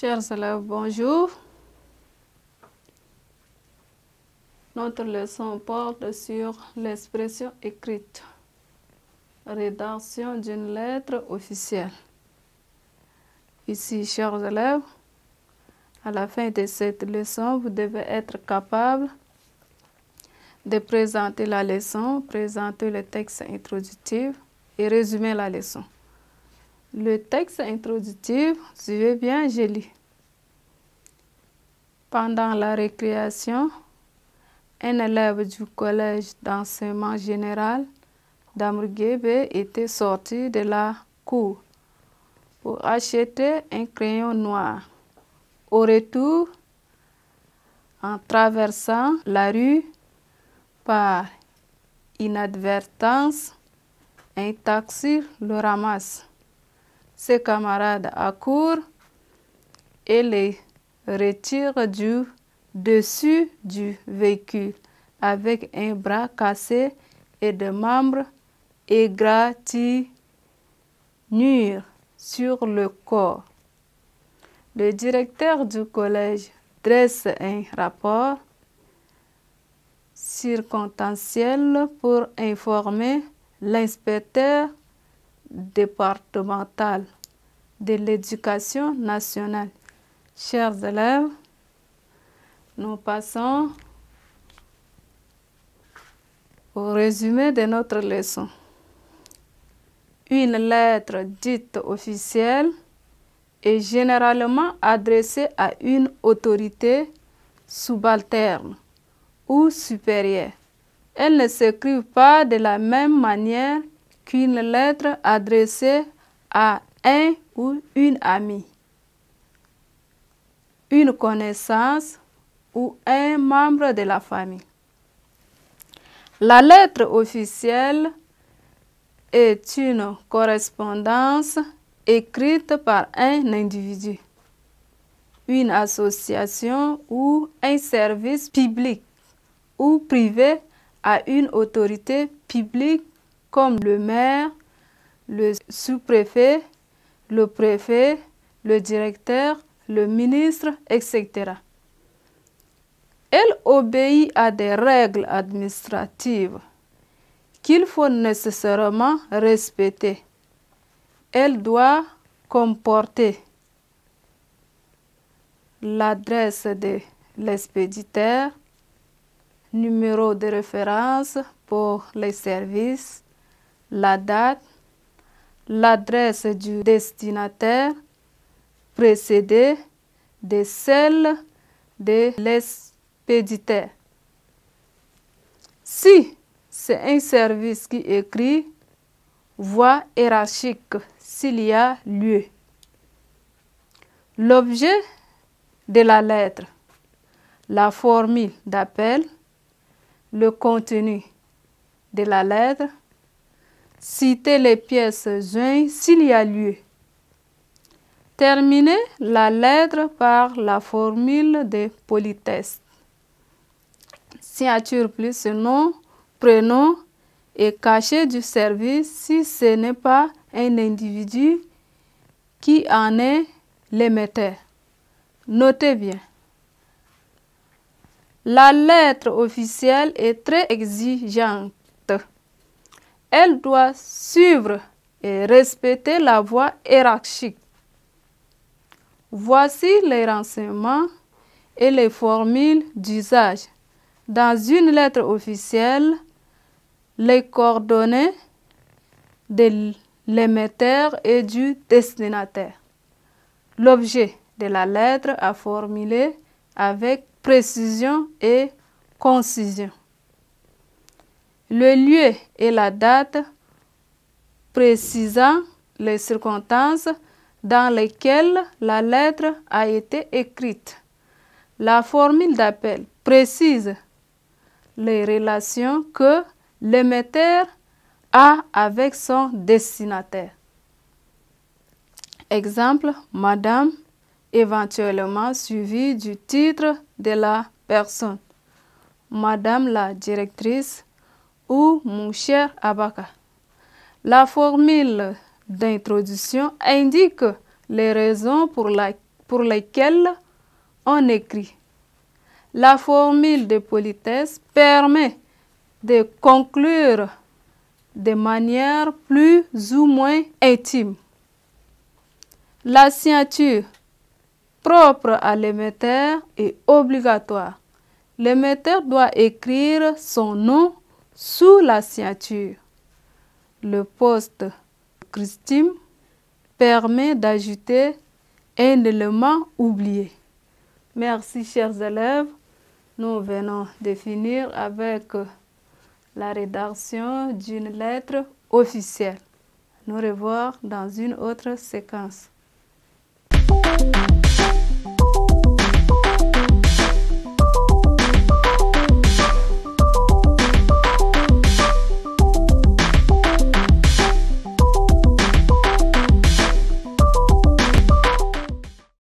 Chers élèves, bonjour. Notre leçon porte sur l'expression écrite, rédaction d'une lettre officielle. Ici, chers élèves, à la fin de cette leçon, vous devez être capable de présenter la leçon, présenter le texte introductif et résumer la leçon. Le texte introductif, suivez bien, je lis. Pendant la récréation, un élève du collège d'enseignement général d'Amrguébé était sorti de la cour pour acheter un crayon noir. Au retour, en traversant la rue, par inadvertance, un taxi le ramasse. Ses camarades accourent et les retirent du dessus du véhicule avec un bras cassé et des membres égratignures sur le corps. Le directeur du collège dresse un rapport circonstanciel pour informer l'inspecteur départemental de l'éducation nationale. Chers élèves, nous passons au résumé de notre leçon. Une lettre dite officielle est généralement adressée à une autorité subalterne ou supérieure. Elle ne s'écrit pas de la même manière qu'une lettre adressée à un ou une amie, une connaissance ou un membre de la famille. La lettre officielle est une correspondance écrite par un individu, une association ou un service public ou privé à une autorité publique comme le maire, le sous-préfet, le préfet, le directeur, le ministre, etc. Elle obéit à des règles administratives qu'il faut nécessairement respecter. Elle doit comporter l'adresse de l'expéditeur, numéro de référence pour les services, la date, l'adresse du destinataire, précédée de celle de l'expéditeur. Si c'est un service qui écrit, voie hiérarchique s'il y a lieu. L'objet de la lettre, la formule d'appel, le contenu de la lettre, citer les pièces jointes s'il y a lieu. Terminer la lettre par la formule de politesse. Signature plus nom, prénom et cachet du service si ce n'est pas un individu qui en est l'émetteur. Notez bien. La lettre officielle est très exigeante. Elle doit suivre et respecter la voie hiérarchique. Voici les renseignements et les formules d'usage. Dans une lettre officielle, les coordonnées de l'émetteur et du destinataire. L'objet de la lettre à formuler avec précision et concision. Le lieu et la date précisant les circonstances dans lesquelles la lettre a été écrite. La formule d'appel précise les relations que l'émetteur a avec son destinataire. Exemple, Madame, éventuellement suivi du titre de la personne. Madame la directrice ou mon cher Abaka. La formule d'introduction indique les raisons pour pour lesquels on écrit. La formule de politesse permet de conclure de manière plus ou moins intime. La signature propre à l'émetteur est obligatoire. L'émetteur doit écrire son nom sous la signature. Le post-scriptum permet d'ajouter un élément oublié. Merci, chers élèves. Nous venons de finir avec la rédaction d'une lettre officielle. Nous revoir dans une autre séquence.